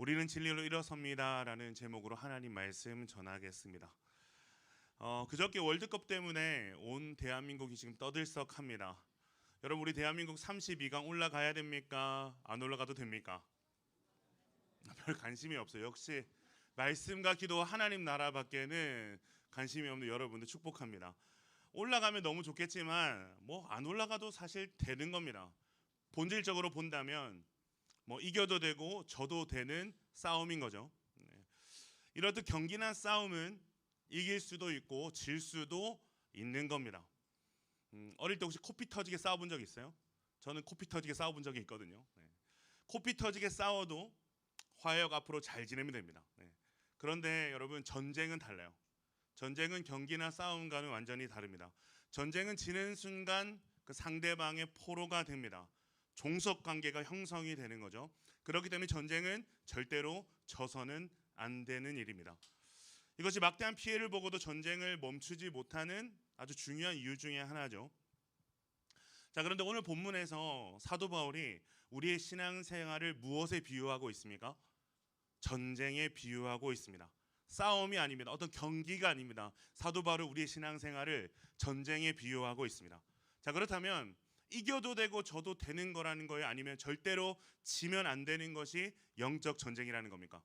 우리는 진리로 일어섭니다 라는 제목으로 하나님 말씀 전하겠습니다. 그저께 월드컵 때문에 온 대한민국이 지금 떠들썩합니다. 여러분, 우리 대한민국 32강 올라가야 됩니까? 안 올라가도 됩니까? 별 관심이 없어요. 역시 말씀과 기도 하나님 나라밖에는 관심이 없는 여러분들 축복합니다. 올라가면 너무 좋겠지만 안 올라가도 사실 되는 겁니다. 본질적으로 본다면 이겨도 되고 져도 되는 싸움인 거죠. 이렇듯 경기나 싸움은 이길 수도 있고 질 수도 있는 겁니다. 어릴 때 혹시 코피 터지게 싸워본 적 있어요? 저는 코피 터지게 싸워본 적이 있거든요. 코피 터지게 싸워도 화해하고 앞으로 잘 지내면 됩니다. 그런데 여러분, 전쟁은 달라요. 전쟁은 경기나 싸움과는 완전히 다릅니다. 전쟁은 지는 순간 그 상대방의 포로가 됩니다. 종속 관계가 형성이 되는 거죠. 그렇기 때문에 전쟁은 절대로 져서는 안 되는 일입니다. 이것이 막대한 피해를 보고도 전쟁을 멈추지 못하는 아주 중요한 이유 중에 하나죠. 자, 그런데 오늘 본문에서 사도 바울이 우리의 신앙생활을 무엇에 비유하고 있습니까? 전쟁에 비유하고 있습니다. 싸움이 아닙니다. 어떤 경기가 아닙니다. 사도 바울은 우리의 신앙생활을 전쟁에 비유하고 있습니다. 자, 그렇다면 이겨도 되고 져도 되는 거라는 거예요? 아니면 절대로 지면 안 되는 것이 영적 전쟁이라는 겁니까?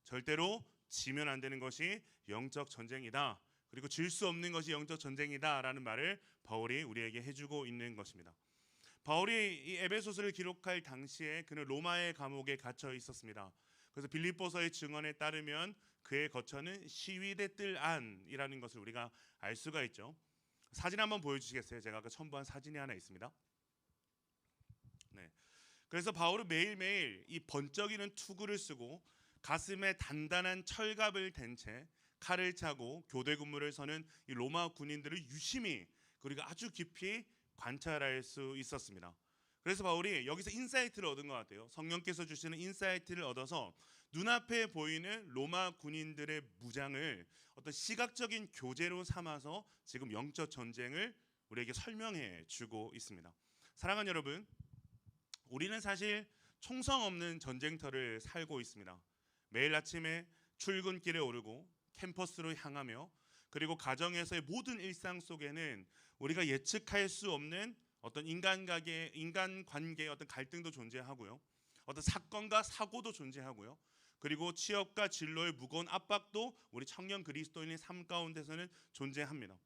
절대로 지면 안 되는 것이 영적 전쟁이다. 그리고 질 수 없는 것이 영적 전쟁이다라는 말을 바울이 우리에게 해주고 있는 것입니다. 바울이 이 에베소서를 기록할 당시에 그는 로마의 감옥에 갇혀 있었습니다. 그래서 빌립보서의 증언에 따르면 그의 거처는 시위대 뜰 안이라는 것을 우리가 알 수가 있죠. 사진 한번 보여주시겠어요? 제가 아까 첨부한 사진이 하나 있습니다. 그래서 바울은 매일매일 이 번쩍이는 투구를 쓰고 가슴에 단단한 철갑을 댄 채 칼을 차고 교대 근무를 서는 이 로마 군인들을 유심히 그리고 아주 깊이 관찰할 수 있었습니다. 그래서 바울이 여기서 인사이트를 얻은 것 같아요. 성령께서 주시는 인사이트를 얻어서 눈앞에 보이는 로마 군인들의 무장을 어떤 시각적인 교재로 삼아서 지금 영적 전쟁을 우리에게 설명해 주고 있습니다. 사랑하는 여러분, 우리는 사실 총성 없는 전쟁터를 살고 있습니다. 매일 아침에 출근길에 오르고 캠퍼스로 향하며 그리고 가정에서의 모든 일상 속에는 우리가 예측할 수 없는 어떤 인간관계의 어떤 갈등도 존재하고요. 어떤 사건과 사고도 존재하고요. 그리고 취업과 진로의 무거운 압박도 우리 청년 그리스도인의 삶 가운데서는 존재합니다.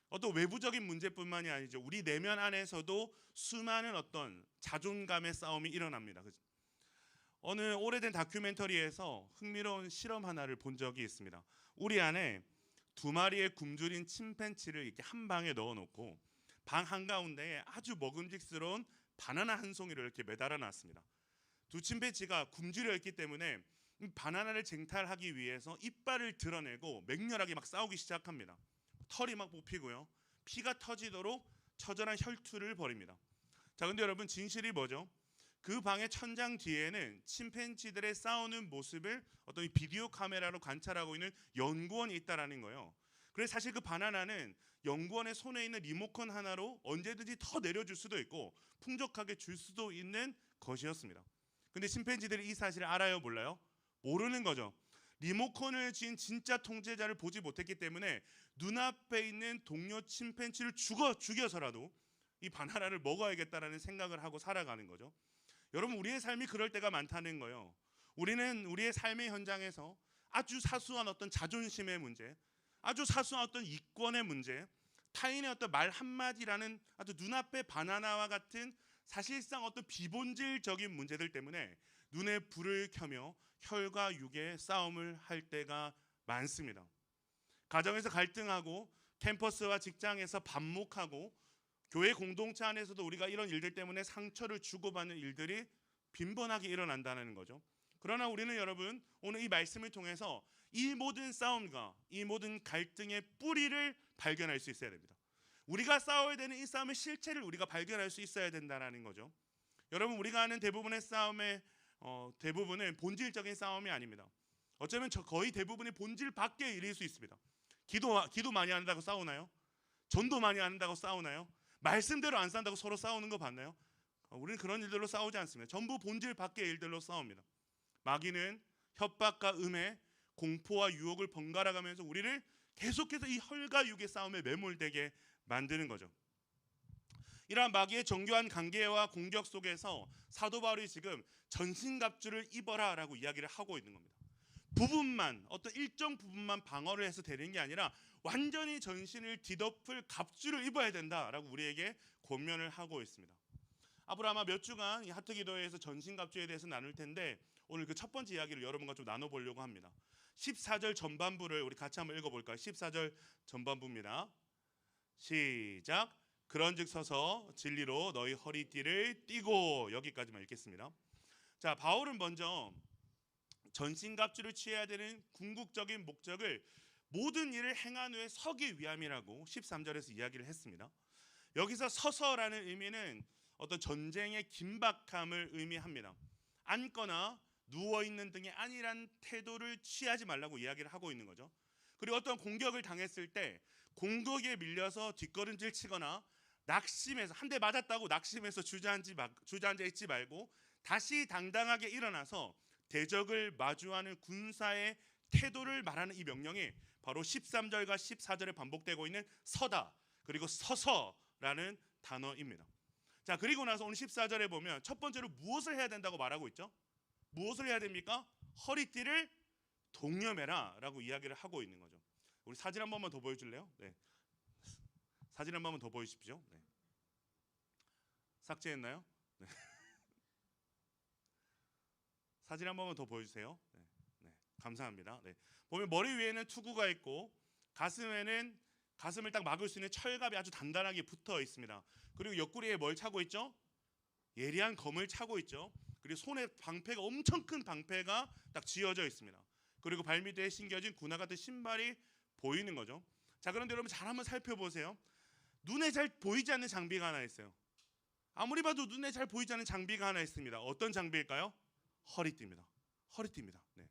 어떤 외부적인 문제뿐만이 아니죠. 우리 내면 안에서도 수많은 어떤 자존감의 싸움이 일어납니다. 어느 오래된 다큐멘터리에서 흥미로운 실험 하나를 본 적이 있습니다. 우리 안에 두 마리의 굶주린 침팬지를 이렇게 한 방에 넣어놓고 방 한가운데에 아주 먹음직스러운 바나나 한 송이를 이렇게 매달아 놨습니다. 두 침팬지가 굶주려 있기 때문에 바나나를 쟁탈하기 위해서 이빨을 드러내고 맹렬하게 막 싸우기 시작합니다. 털이 막 뽑히고요. 피가 터지도록 처절한 혈투를 벌입니다. 자, 근데 여러분, 진실이 뭐죠? 그 방의 천장 뒤에는 침팬지들의 싸우는 모습을 어떤 비디오 카메라로 관찰하고 있는 연구원이 있다라는 거예요. 그래서 사실 그 바나나는 연구원의 손에 있는 리모컨 하나로 언제든지 더 내려줄 수도 있고 풍족하게 줄 수도 있는 것이었습니다. 근데 침팬지들이 이 사실을 알아요, 몰라요? 모르는 거죠. 리모컨을 쥔 진짜 통제자를 보지 못했기 때문에 눈앞에 있는 동료 침팬지를 죽여서라도 이 바나나를 먹어야겠다라는 생각을 하고 살아가는 거죠. 여러분, 우리의 삶이 그럴 때가 많다는 거예요. 우리는 우리의 삶의 현장에서 아주 사소한 어떤 자존심의 문제, 아주 사소한 어떤 이권의 문제, 타인의 어떤 말 한마디라는 아주 눈앞의 바나나와 같은 사실상 어떤 비본질적인 문제들 때문에 눈에 불을 켜며 혈과 육의 싸움을 할 때가 많습니다. 가정에서 갈등하고 캠퍼스와 직장에서 반목하고 교회 공동체 안에서도 우리가 이런 일들 때문에 상처를 주고받는 일들이 빈번하게 일어난다는 거죠. 그러나 우리는 여러분, 오늘 이 말씀을 통해서 이 모든 싸움과 이 모든 갈등의 뿌리를 발견할 수 있어야 됩니다. 우리가 싸워야 되는 이 싸움의 실체를 우리가 발견할 수 있어야 된다는 거죠. 여러분, 우리가 하는 대부분의 싸움의 대부분은 본질적인 싸움이 아닙니다. 어쩌면 거의 대부분이 본질 밖의 일일 수 있습니다. 기도 많이 한다고 싸우나요? 전도 많이 한다고 싸우나요? 말씀대로 안 산다고 서로 싸우는 거 봤나요? 우리는 그런 일들로 싸우지 않습니다. 전부 본질 밖의 일들로 싸웁니다. 마귀는 협박과 음해, 공포와 유혹을 번갈아 가면서 우리를 계속해서 이 혈과 육의 싸움에 매몰되게 만드는 거죠. 이러한 마귀의 정교한 관계와 공격 속에서 사도 바울이 지금 전신갑주를 입어라라고 이야기를 하고 있는 겁니다. 부분만, 어떤 일정 부분만 방어를 해서 되는 게 아니라 완전히 전신을 뒤덮을 갑주를 입어야 된다라고 우리에게 권면을 하고 있습니다. 앞으로 아마 몇 주간 이 하트기도회에서 전신갑주에 대해서 나눌 텐데 오늘 그 첫 번째 이야기를 여러분과 좀 나눠보려고 합니다. 14절 전반부를 우리 같이 한번 읽어볼까요? 14절 전반부입니다. 시작. 그런즉 서서 진리로 너희 허리띠를 띠고, 여기까지만 읽겠습니다. 자, 바울은 먼저 전신갑주를 취해야 되는 궁극적인 목적을 모든 일을 행한 후에 서기 위함이라고 13절에서 이야기를 했습니다. 여기서 서서라는 의미는 어떤 전쟁의 긴박함을 의미합니다. 앉거나 누워있는 등의 안일한 태도를 취하지 말라고 이야기를 하고 있는 거죠. 그리고 어떤 공격을 당했을 때 공격에 밀려서 뒷걸음질 치거나 낙심해서, 한 대 맞았다고 낙심해서 주저앉아 있지 말고 다시 당당하게 일어나서 대적을 마주하는 군사의 태도를 말하는 이 명령이 바로 13절과 14절에 반복되고 있는 서다, 그리고 서서라는 단어입니다. 자, 그리고 나서 오늘 14절에 보면 첫 번째로 무엇을 해야 된다고 말하고 있죠? 무엇을 해야 됩니까? 허리띠를 동여매라 라고 이야기를 하고 있는 거죠. 우리 사진 한 번만 더 보여줄래요? 네. 사진 한 번만 더 보여주십시오. 네. 삭제했나요? 네. 사진 한 번만 더 보여주세요. 네. 네. 감사합니다. 네. 보면 머리 위에는 투구가 있고 가슴을 딱 막을 수 있는 철갑이 아주 단단하게 붙어 있습니다. 그리고 옆구리에 뭘 차고 있죠? 예리한 검을 차고 있죠. 그리고 손에 방패가, 엄청 큰 방패가 딱 쥐어져 있습니다. 그리고 발밑에 신겨진 군화 같은 신발이 보이는 거죠. 자, 그런데 여러분 잘 한번 살펴보세요. 눈에 잘 보이지 않는 장비가 하나 있어요. 아무리 봐도 눈에 잘 보이지 않는 장비가 하나 있습니다. 어떤 장비일까요? 허리띠입니다. 허리띠입니다. 네.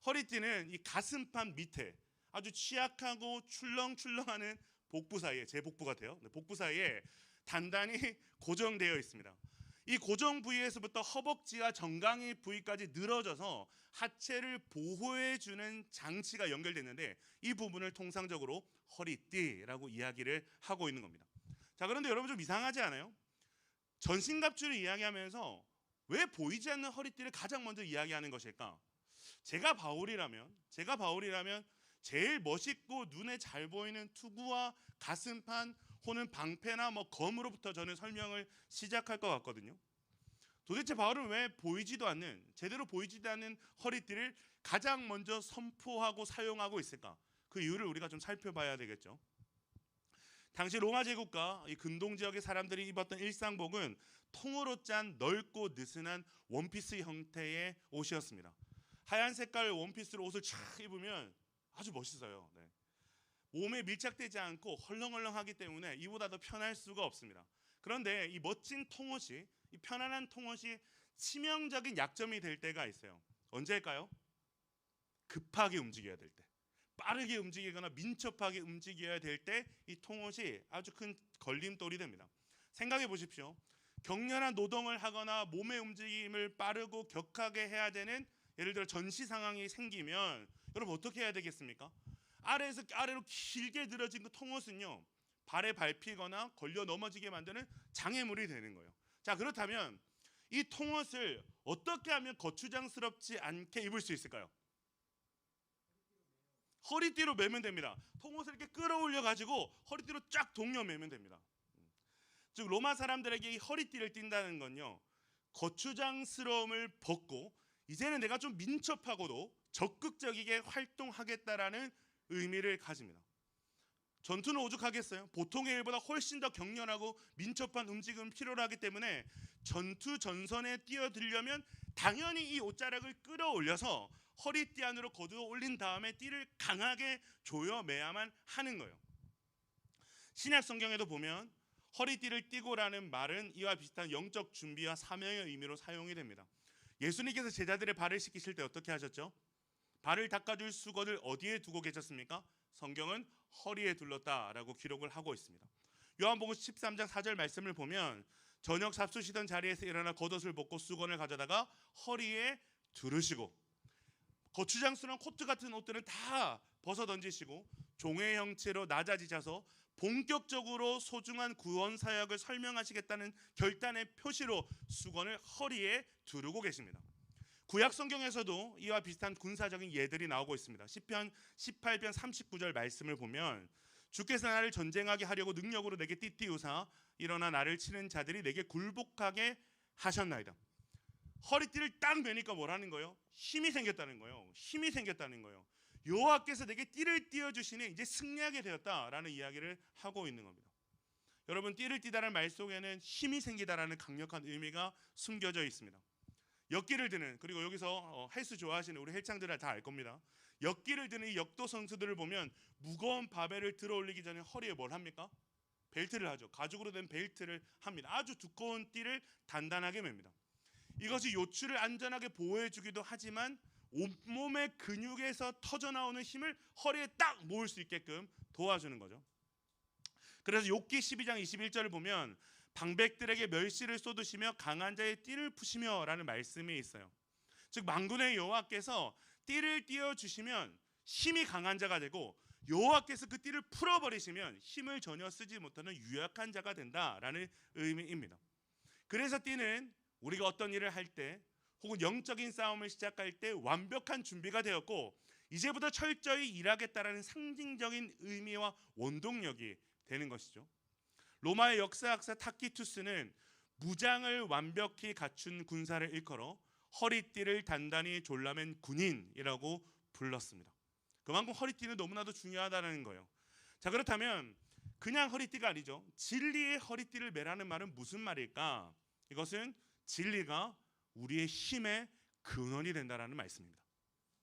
허리띠는 이 가슴판 밑에 아주 취약하고 출렁출렁하는 복부 사이에, 제 복부 같아요. 네, 복부 사이에 단단히 고정되어 있습니다. 이 고정 부위에서부터 허벅지와 정강이 부위까지 늘어져서 하체를 보호해주는 장치가 연결됐는데 이 부분을 통상적으로 허리띠라고 이야기를 하고 있는 겁니다. 자, 그런데 여러분 좀 이상하지 않아요? 전신갑주를 이야기하면서 왜 보이지 않는 허리띠를 가장 먼저 이야기하는 것일까? 제가 바울이라면 제일 멋있고 눈에 잘 보이는 투구와 가슴판 혹은 방패나 검으로부터 저는 설명을 시작할 것 같거든요. 도대체 바울은 왜 제대로 보이지도 않는 허리띠를 가장 먼저 선포하고 사용하고 있을까? 그 이유를 우리가 좀 살펴봐야 되겠죠. 당시 로마 제국과 이 근동 지역의 사람들이 입었던 일상복은 통으로 짠 넓고 느슨한 원피스 형태의 옷이었습니다. 하얀 색깔 원피스로 옷을 촥 입으면 아주 멋있어요. 네. 몸에 밀착되지 않고 헐렁헐렁하기 때문에 이보다 더 편할 수가 없습니다. 그런데 이 멋진 통옷이, 이 편안한 통옷이 치명적인 약점이 될 때가 있어요. 언제일까요? 급하게 움직여야 될 때, 빠르게 움직이거나 민첩하게 움직여야 될 때 이 통옷이 아주 큰 걸림돌이 됩니다. 생각해 보십시오. 격렬한 노동을 하거나 몸의 움직임을 빠르고 격하게 해야 되는, 예를 들어 전시 상황이 생기면 여러분 어떻게 해야 되겠습니까? 아래에서 아래로 길게 늘어진 그 통옷은요, 발에 밟히거나 걸려 넘어지게 만드는 장애물이 되는 거예요. 자, 그렇다면 이 통옷을 어떻게 하면 거추장스럽지 않게 입을 수 있을까요? 허리띠로 매면 됩니다. 통옷을 이렇게 끌어올려 가지고 허리띠로 쫙 동여 매면 됩니다. 즉 로마 사람들에게 이 허리띠를 띈다는 건요, 거추장스러움을 벗고 이제는 내가 좀 민첩하고도 적극적이게 활동하겠다라는 의미를 가집니다. 전투는 오죽하겠어요? 보통의 일보다 훨씬 더 격렬하고 민첩한 움직임이 필요로 하기 때문에 전투 전선에 뛰어들려면 당연히 이 옷자락을 끌어올려서 허리띠 안으로 거두어 올린 다음에 띠를 강하게 조여매야만 하는 거예요. 신약 성경에도 보면 허리띠를 띠고라는 말은 이와 비슷한 영적 준비와 사명의 의미로 사용이 됩니다. 예수님께서 제자들의 발을 씻기실 때 어떻게 하셨죠? 발을 닦아줄 수건을 어디에 두고 계셨습니까? 성경은 허리에 둘렀다라고 기록을 하고 있습니다. 요한복음 13장 4절 말씀을 보면 저녁 잡수시던 자리에서 일어나 겉옷을 벗고 수건을 가져다가 허리에 두르시고, 거추장스러운 코트 같은 옷들은 다 벗어 던지시고 종의 형체로 낮아지셔서 본격적으로 소중한 구원 사역을 설명하시겠다는 결단의 표시로 수건을 허리에 두르고 계십니다. 구약 성경에서도 이와 비슷한 군사적인 예들이 나오고 있습니다. 시편 18편 39절 말씀을 보면 주께서 나를 전쟁하게 하려고 능력으로 내게 띠띠우사 일어나 나를 치는 자들이 내게 굴복하게 하셨나이다. 허리띠를 딱 매니까 뭐라는 거예요? 힘이 생겼다는 거예요. 힘이 생겼다는 거예요. 여호와께서 내게 띠를 띄워주시니 이제 승리하게 되었다라는 이야기를 하고 있는 겁니다. 여러분, 띠를 띠다라는 말 속에는 힘이 생기다라는 강력한 의미가 숨겨져 있습니다. 역기를 드는, 그리고 여기서 헬스 좋아하시는 우리 헬창들은 다 알 겁니다. 역기를 드는 이 역도 선수들을 보면 무거운 바벨을 들어 올리기 전에 허리에 뭘 합니까? 벨트를 하죠. 가죽으로 된 벨트를 합니다. 아주 두꺼운 띠를 단단하게 맵니다. 이것이 요추를 안전하게 보호해주기도 하지만 온몸의 근육에서 터져나오는 힘을 허리에 딱 모을 수 있게끔 도와주는 거죠. 그래서 욥기 12장 21절을 보면 방백들에게 멸시를 쏟으시며 강한 자의 띠를 푸시며 라는 말씀이 있어요. 즉 만군의 여호와께서 띠를 띄워주시면 힘이 강한 자가 되고, 여호와께서 그 띠를 풀어버리시면 힘을 전혀 쓰지 못하는 유약한 자가 된다라는 의미입니다. 그래서 띠는 우리가 어떤 일을 할 때 혹은 영적인 싸움을 시작할 때 완벽한 준비가 되었고 이제부터 철저히 일하겠다라는 상징적인 의미와 원동력이 되는 것이죠. 로마의 역사학자 타키투스는 무장을 완벽히 갖춘 군사를 일컬어 허리띠를 단단히 졸라맨 군인이라고 불렀습니다. 그만큼 허리띠는 너무나도 중요하다는 거예요. 자, 그렇다면 그냥 허리띠가 아니죠. 진리의 허리띠를 매라는 말은 무슨 말일까? 이것은 진리가 우리의 힘의 근원이 된다라는 말씀입니다.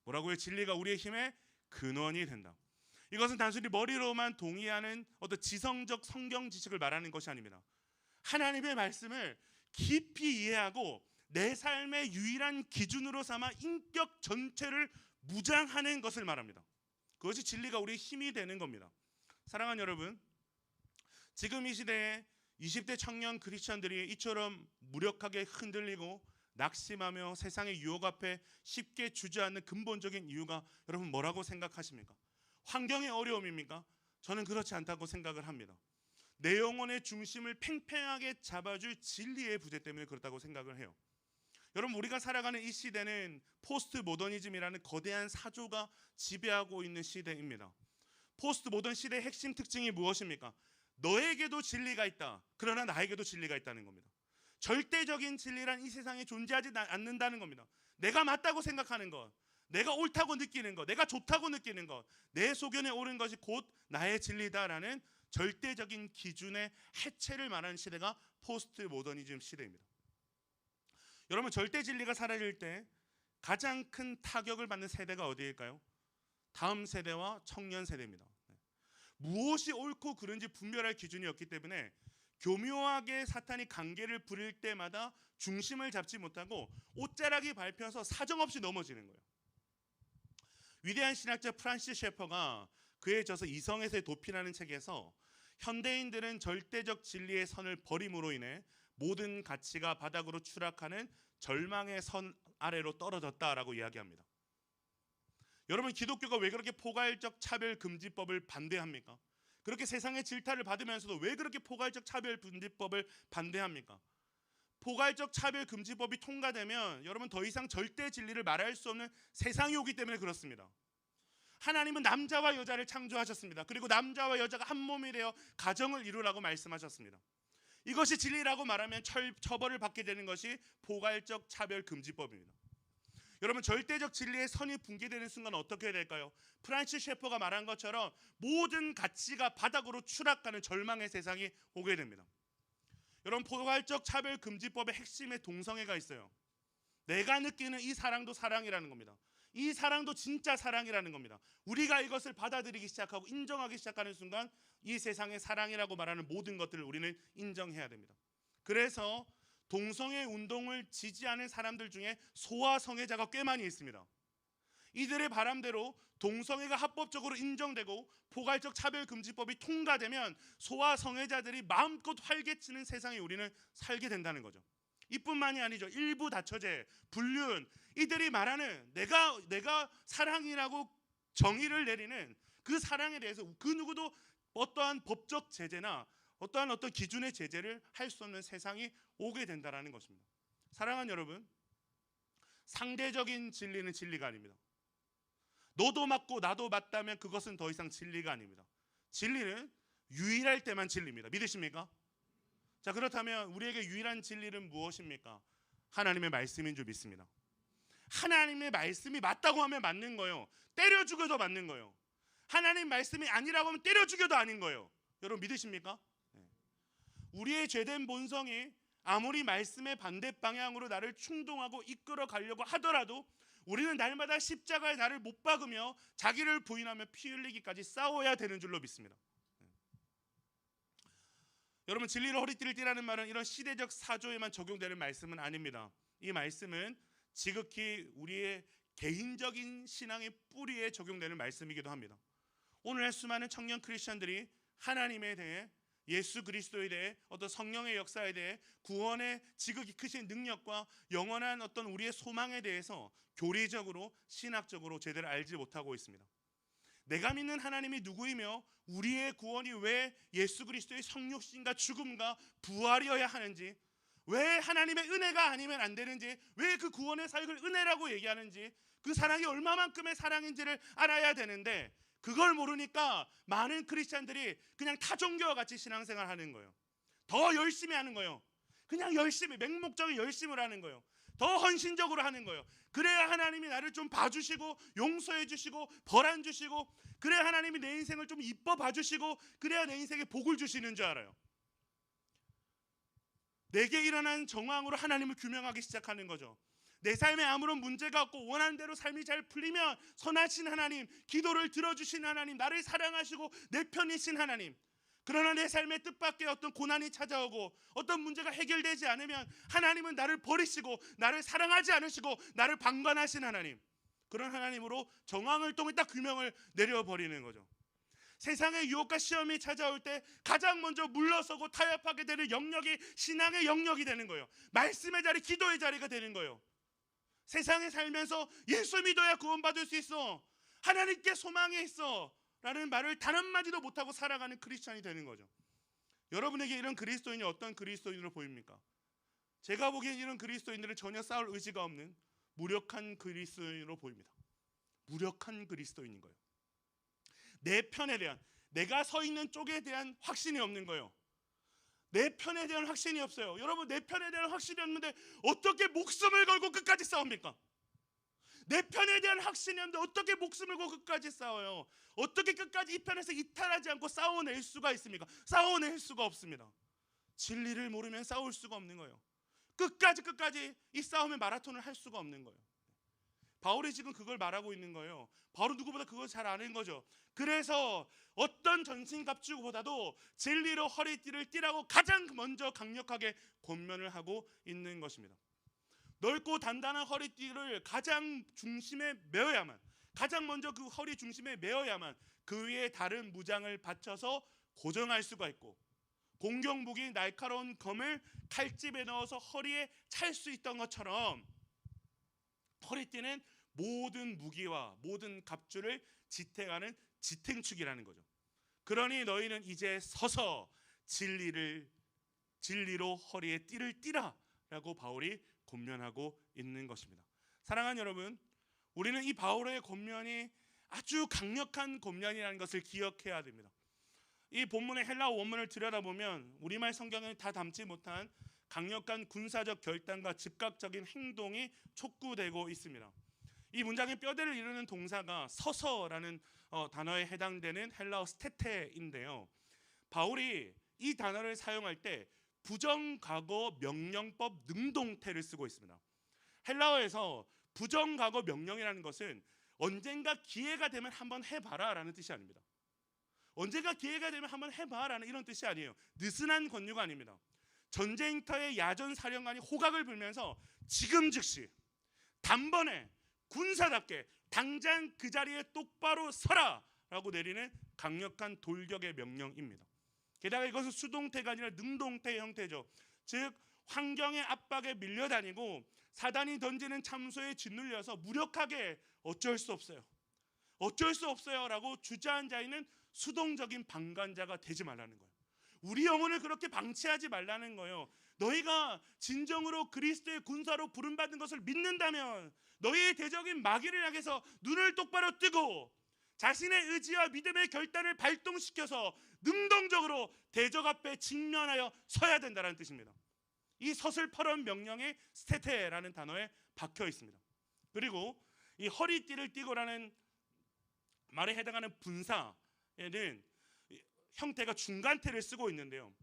뭐라고요? 진리가 우리의 힘의 근원이 된다. 이것은 단순히 머리로만 동의하는 어떤 지성적 성경 지식을 말하는 것이 아닙니다. 하나님의 말씀을 깊이 이해하고 내 삶의 유일한 기준으로 삼아 인격 전체를 무장하는 것을 말합니다. 그것이 진리가 우리의 힘이 되는 겁니다. 사랑하는 여러분, 지금 이 시대에 20대 청년 크리스천들이 이처럼 무력하게 흔들리고 낙심하며 세상의 유혹 앞에 쉽게 주저앉는 근본적인 이유가 여러분 뭐라고 생각하십니까? 환경의 어려움입니까? 저는 그렇지 않다고 생각을 합니다. 내 영혼의 중심을 팽팽하게 잡아줄 진리의 부재 때문에 그렇다고 생각을 해요. 여러분, 우리가 살아가는 이 시대는 포스트 모더니즘이라는 거대한 사조가 지배하고 있는 시대입니다. 포스트 모던 시대의 핵심 특징이 무엇입니까? 너에게도 진리가 있다. 그러나 나에게도 진리가 있다는 겁니다. 절대적인 진리란 이 세상에 존재하지 않는다는 겁니다. 내가 맞다고 생각하는 것, 내가 옳다고 느끼는 것, 내가 좋다고 느끼는 것, 내 소견에 옳은 것이 곧 나의 진리다라는 절대적인 기준의 해체를 말하는 시대가 포스트 모더니즘 시대입니다. 여러분, 절대 진리가 사라질 때 가장 큰 타격을 받는 세대가 어디일까요? 다음 세대와 청년 세대입니다. 무엇이 옳고 그른지 분별할 기준이 없기 때문에 교묘하게 사탄이 관계를 부릴 때마다 중심을 잡지 못하고 옷자락이 밟혀서 사정없이 넘어지는 거예요. 위대한 신학자 프란시스 셰퍼가 그의 저서 이성에서의 도피라는 책에서 현대인들은 절대적 진리의 선을 버림으로 인해 모든 가치가 바닥으로 추락하는 절망의 선 아래로 떨어졌다라고 이야기합니다. 여러분, 기독교가 왜 그렇게 포괄적 차별금지법을 반대합니까? 그렇게 세상의 질타를 받으면서도 왜 그렇게 포괄적 차별금지법을 반대합니까? 포괄적 차별금지법이 통과되면 여러분 더 이상 절대 진리를 말할 수 없는 세상이 오기 때문에 그렇습니다. 하나님은 남자와 여자를 창조하셨습니다. 그리고 남자와 여자가 한 몸이 되어 가정을 이루라고 말씀하셨습니다. 이것이 진리라고 말하면 처벌을 받게 되는 것이 포괄적 차별금지법입니다. 여러분, 절대적 진리의 선이 붕괴되는 순간 어떻게 될까요? 프란시스 셰퍼가 말한 것처럼 모든 가치가 바닥으로 추락하는 절망의 세상이 오게 됩니다. 여러분, 포괄적 차별금지법의 핵심에 동성애가 있어요. 내가 느끼는 이 사랑도 사랑이라는 겁니다. 이 사랑도 진짜 사랑이라는 겁니다. 우리가 이것을 받아들이기 시작하고 인정하기 시작하는 순간 이 세상의 사랑이라고 말하는 모든 것들을 우리는 인정해야 됩니다. 그래서 동성애 운동을 지지하는 사람들 중에 소아 성애자가 꽤 많이 있습니다. 이들의 바람대로 동성애가 합법적으로 인정되고 포괄적 차별금지법이 통과되면 소아 성애자들이 마음껏 활개치는 세상에 우리는 살게 된다는 거죠. 이뿐만이 아니죠. 일부 다처제, 불륜, 이들이 말하는 내가 사랑이라고 정의를 내리는 그 사랑에 대해서 그 누구도 어떠한 법적 제재나 어떠한 기준의 제재를 할 수 없는 세상이 오게 된다라는 것입니다. 사랑하는 여러분, 상대적인 진리는 진리가 아닙니다. 너도 맞고 나도 맞다면 그것은 더 이상 진리가 아닙니다. 진리는 유일할 때만 진리입니다. 믿으십니까? 자, 그렇다면 우리에게 유일한 진리는 무엇입니까? 하나님의 말씀인 줄 믿습니다. 하나님의 말씀이 맞다고 하면 맞는 거예요. 때려 죽여도 맞는 거예요. 하나님 말씀이 아니라고 하면 때려 죽여도 아닌 거예요. 여러분 믿으십니까? 우리의 죄된 본성이 아무리 말씀의 반대 방향으로 나를 충동하고 이끌어 가려고 하더라도 우리는 날마다 십자가에 나를 못 박으며 자기를 부인하며 피 흘리기까지 싸워야 되는 줄로 믿습니다. 여러분, 진리로 허리띠를 띠라는 말은 이런 시대적 사조에만 적용되는 말씀은 아닙니다. 이 말씀은 지극히 우리의 개인적인 신앙의 뿌리에 적용되는 말씀이기도 합니다. 오늘날 수많은 청년 크리스천들이 하나님에 대해, 예수 그리스도에 대해, 어떤 성령의 역사에 대해, 구원의 지극히 크신 능력과 영원한 어떤 우리의 소망에 대해서 교리적으로 신학적으로 제대로 알지 못하고 있습니다. 내가 믿는 하나님이 누구이며 우리의 구원이 왜 예수 그리스도의 성육신과 죽음과 부활이어야 하는지, 왜 하나님의 은혜가 아니면 안 되는지, 왜 그 구원의 사역을 은혜라고 얘기하는지, 그 사랑이 얼마만큼의 사랑인지를 알아야 되는데 그걸 모르니까 많은 크리스찬들이 그냥 타종교와 같이 신앙생활 하는 거예요. 더 열심히 하는 거예요. 그냥 열심히, 맹목적인 열심을 하는 거예요. 더 헌신적으로 하는 거예요. 그래야 하나님이 나를 좀 봐주시고 용서해 주시고 벌 안 주시고, 그래야 하나님이 내 인생을 좀 이뻐 봐주시고, 그래야 내 인생에 복을 주시는 줄 알아요. 내게 일어난 정황으로 하나님을 규명하기 시작하는 거죠. 내 삶에 아무런 문제가 없고 원하는 대로 삶이 잘 풀리면 선하신 하나님, 기도를 들어주신 하나님, 나를 사랑하시고 내 편이신 하나님. 그러나 내 삶의 뜻밖의 어떤 고난이 찾아오고 어떤 문제가 해결되지 않으면 하나님은 나를 버리시고 나를 사랑하지 않으시고 나를 방관하신 하나님, 그런 하나님으로 정황을 통해 딱 규명을 내려버리는 거죠. 세상의 유혹과 시험이 찾아올 때 가장 먼저 물러서고 타협하게 되는 영역이 신앙의 영역이 되는 거예요. 말씀의 자리, 기도의 자리가 되는 거예요. 세상에 살면서 예수 믿어야 구원받을 수 있어, 하나님께 소망이 있어 라는 말을 단 한마디도 못하고 살아가는 크리스찬이 되는 거죠. 여러분에게 이런 그리스도인이 어떤 그리스도인으로 보입니까? 제가 보기엔 이런 그리스도인들은 전혀 싸울 의지가 없는 무력한 그리스도인으로 보입니다. 무력한 그리스도인인 거예요. 내 편에 대한, 내가 서 있는 쪽에 대한 확신이 없는 거예요. 내 편에 대한 확신이 없어요. 여러분, 내 편에 대한 확신이 없는데 어떻게 목숨을 걸고 끝까지 싸웁니까? 내 편에 대한 확신이 없는데 어떻게 목숨을 걸고 끝까지 싸워요? 어떻게 끝까지 이 편에서 이탈하지 않고 싸워낼 수가 있습니까? 싸워낼 수가 없습니다. 진리를 모르면 싸울 수가 없는 거예요. 끝까지 이 싸움의 마라톤을 할 수가 없는 거예요. 바울이 지금 그걸 말하고 있는 거예요. 바울은 누구보다 그걸 잘 아는 거죠. 그래서 어떤 전신갑주보다도 진리로 허리띠를 띠라고 가장 먼저 강력하게 권면을 하고 있는 것입니다. 넓고 단단한 허리띠를 가장 중심에 메어야만, 가장 먼저 그 허리 중심에 메어야만 그 위에 다른 무장을 받쳐서 고정할 수가 있고, 공격무기인 날카로운 검을 칼집에 넣어서 허리에 찰 수 있던 것처럼 허리띠는 모든 무기와 모든 갑주를 지탱하는 지탱축이라는 거죠. 그러니 너희는 이제 서서 진리로 허리에 띠를 띠라 라고 바울이 권면하고 있는 것입니다. 사랑하는 여러분, 우리는 이 바울의 권면이 아주 강력한 권면이라는 것을 기억해야 됩니다. 이 본문의 헬라어 원문을 들여다보면 우리말 성경에 다 담지 못한 강력한 군사적 결단과 즉각적인 행동이 촉구되고 있습니다. 이 문장의 뼈대를 이루는 동사가 서서라는 단어에 해당되는 헬라어 스테테인데요. 바울이 이 단어를 사용할 때 부정과거 명령법 능동태를 쓰고 있습니다. 헬라어에서 부정과거 명령이라는 것은 언젠가 기회가 되면 한번 해봐라 라는 뜻이 아닙니다. 언젠가 기회가 되면 한번 해봐 라는 이런 뜻이 아니에요. 느슨한 권유가 아닙니다. 전쟁터의 야전 사령관이 호각을 불면서 지금 즉시 단번에 군사답게 당장 그 자리에 똑바로 서라 라고 내리는 강력한 돌격의 명령입니다. 게다가 이것은 수동태가 아니라 능동태의 형태죠. 즉 환경의 압박에 밀려다니고 사단이 던지는 참소에 짓눌려서 무력하게 어쩔 수 없어요 라고 주저앉아있는 수동적인 방관자가 되지 말라는 거예요. 우리 영혼을 그렇게 방치하지 말라는 거예요. 너희가 진정으로 그리스도의 군사로 부름받은 것을 믿는다면 너희의 대적인 마귀를 향해서 눈을 똑바로 뜨고 자신의 의지와 믿음의 결단을 발동시켜서 능동적으로 대적 앞에 직면하여 서야 된다는 뜻입니다. 이 서슬퍼런 명령에 스테테라는 단어에 박혀 있습니다. 그리고 이 허리띠를 띠고라는 말에 해당하는 분사에는 형태가 중간태를 쓰고 있는데요.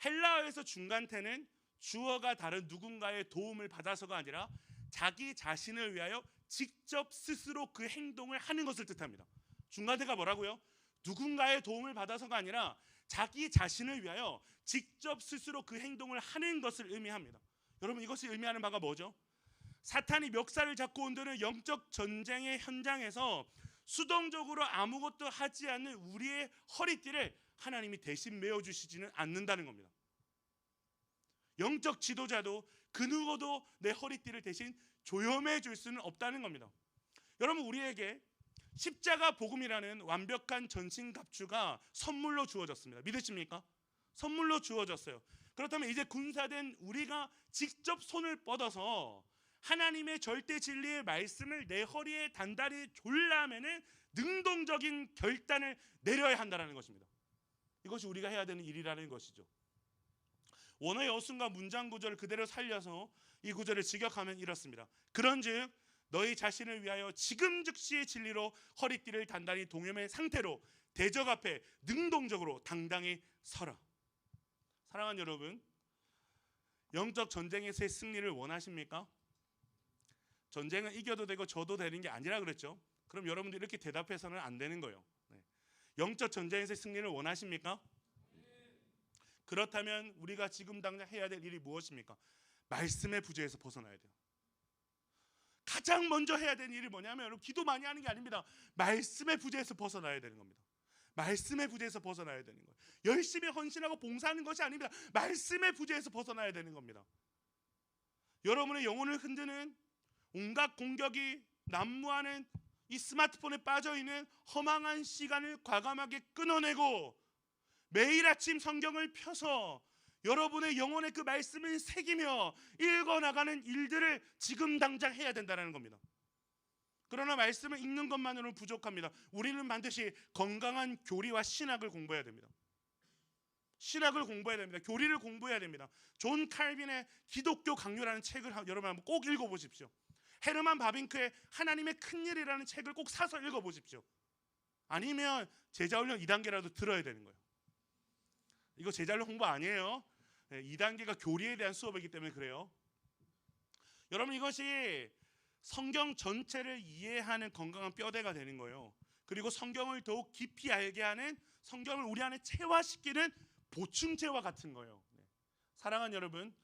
헬라어에서 중간태는 주어가 다른 누군가의 도움을 받아서가 아니라 자기 자신을 위하여 직접 스스로 그 행동을 하는 것을 뜻합니다. 중간태가 뭐라고요? 누군가의 도움을 받아서가 아니라 자기 자신을 위하여 직접 스스로 그 행동을 하는 것을 의미합니다. 여러분, 이것이 의미하는 바가 뭐죠? 사탄이 멱살을 잡고 온다는 영적 전쟁의 현장에서 수동적으로 아무것도 하지 않는 우리의 허리띠를 하나님이 대신 메어주시지는 않는다는 겁니다. 영적 지도자도 그 누구도 내 허리띠를 대신 조여매 줄 수는 없다는 겁니다. 여러분, 우리에게 십자가 복음이라는 완벽한 전신갑주가 선물로 주어졌습니다. 믿으십니까? 선물로 주어졌어요. 그렇다면 이제 군사된 우리가 직접 손을 뻗어서 하나님의 절대 진리의 말씀을 내 허리에 단단히 졸라매는 능동적인 결단을 내려야 한다는 것입니다. 이것이 우리가 해야 되는 일이라는 것이죠. 원어의 어순과 문장 구조를 그대로 살려서 이 구절을 직역하면 이렇습니다. 그런즉 너희 자신을 위하여 지금 즉시의 진리로 허리띠를 단단히 동여맨 상태로 대적 앞에 능동적으로 당당히 서라. 사랑하는 여러분, 영적 전쟁에서의 승리를 원하십니까? 전쟁은 이겨도 되고 져도 되는 게 아니라 그랬죠. 그럼 여러분들 이렇게 대답해서는 안 되는 거예요. 영적 전쟁에서의 승리를 원하십니까? 그렇다면 우리가 지금 당장 해야 될 일이 무엇입니까? 말씀의 부재에서 벗어나야 돼요. 가장 먼저 해야 되는 일이 뭐냐면, 여러분, 기도 많이 하는 게 아닙니다. 말씀의 부재에서 벗어나야 되는 겁니다. 말씀의 부재에서 벗어나야 되는 거예요. 열심히 헌신하고 봉사하는 것이 아닙니다. 말씀의 부재에서 벗어나야 되는 겁니다. 여러분의 영혼을 흔드는 온갖 공격이 난무하는 이 스마트폰에 빠져있는 허망한 시간을 과감하게 끊어내고 매일 아침 성경을 펴서 여러분의 영혼에 그 말씀을 새기며 읽어나가는 일들을 지금 당장 해야 된다는 겁니다. 그러나 말씀을 읽는 것만으로는 부족합니다. 우리는 반드시 건강한 교리와 신학을 공부해야 됩니다. 신학을 공부해야 됩니다. 교리를 공부해야 됩니다. 존 칼빈의 기독교 강요라는 책을 여러분 한번 꼭 읽어보십시오. 헤르만 바빙크의 하나님의 큰일이라는 책을 꼭 사서 읽어보십시오. 아니면 제자훈련 2단계라도 들어야 되는 거예요. 이거 제자훈련 홍보 아니에요. 2단계가 교리에 대한 수업이기 때문에 그래요. 여러분, 이것이 성경 전체를 이해하는 건강한 뼈대가 되는 거예요. 그리고 성경을 더욱 깊이 알게 하는, 성경을 우리 안에 체화시키는 보충제와 같은 거예요. 사랑하는 여러분,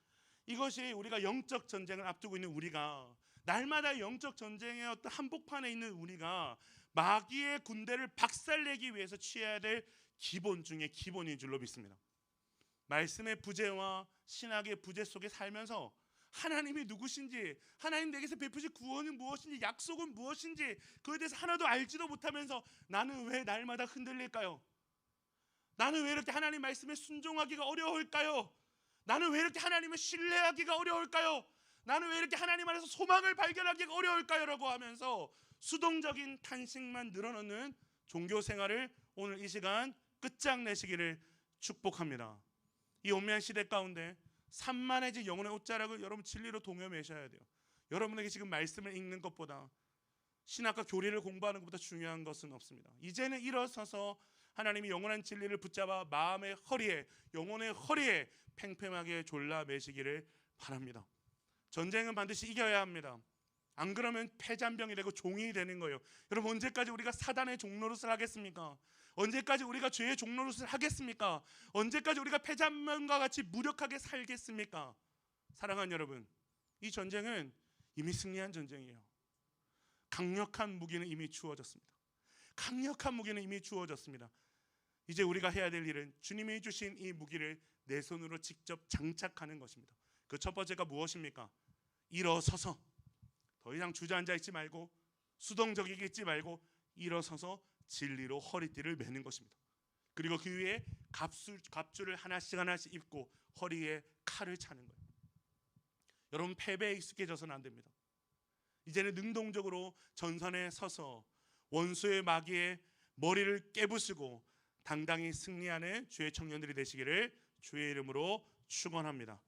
이것이 우리가 영적 전쟁을 앞두고 있는 우리가, 날마다 영적 전쟁의 어떤 한복판에 있는 우리가 마귀의 군대를 박살내기 위해서 취해야 될 기본 중에 기본인 줄로 믿습니다. 말씀의 부재와 신학의 부재 속에 살면서 하나님이 누구신지, 하나님 내게서 베푸실 구원은 무엇인지, 약속은 무엇인지 그에 대해서 하나도 알지도 못하면서 나는 왜 날마다 흔들릴까요? 나는 왜 이렇게 하나님 말씀에 순종하기가 어려울까요? 나는 왜 이렇게 하나님을 신뢰하기가 어려울까요? 나는 왜 이렇게 하나님 안에서 소망을 발견하기가 어려울까요? 라고 하면서 수동적인 탄식만 늘어놓는 종교 생활을 오늘 이 시간 끝장내시기를 축복합니다. 이 온매한 시대 가운데 산만해진 영혼의 옷자락을 여러분 진리로 동여매셔야 돼요. 여러분에게 지금 말씀을 읽는 것보다, 신학과 교리를 공부하는 것보다 중요한 것은 없습니다. 이제는 일어서서 하나님이 영원한 진리를 붙잡아 마음의 허리에, 영혼의 허리에 팽팽하게 졸라매시기를 바랍니다. 전쟁은 반드시 이겨야 합니다. 안 그러면 패잔병이 되고 종이 되는 거예요. 여러분, 언제까지 우리가 사단의 종노릇을 하겠습니까? 언제까지 우리가 죄의 종노릇을 하겠습니까? 언제까지 우리가 패잔병과 같이 무력하게 살겠습니까? 사랑하는 여러분, 이 전쟁은 이미 승리한 전쟁이에요. 강력한 무기는 이미 주어졌습니다. 강력한 무기는 이미 주어졌습니다. 이제 우리가 해야 될 일은 주님이 주신 이 무기를 내 손으로 직접 장착하는 것입니다. 그 첫 번째가 무엇입니까? 일어서서 더 이상 주저앉아 있지 말고 수동적이게 있지 말고 일어서서 진리로 허리띠를 매는 것입니다. 그리고 그 위에 갑주를 하나씩 입고 허리에 칼을 차는 거예요. 여러분, 패배에 익숙해져서는 안 됩니다. 이제는 능동적으로 전선에 서서 원수의 마귀의 머리를 깨부수고 당당히 승리하는 주의 청년들이 되시기를 주의 이름으로 축원합니다.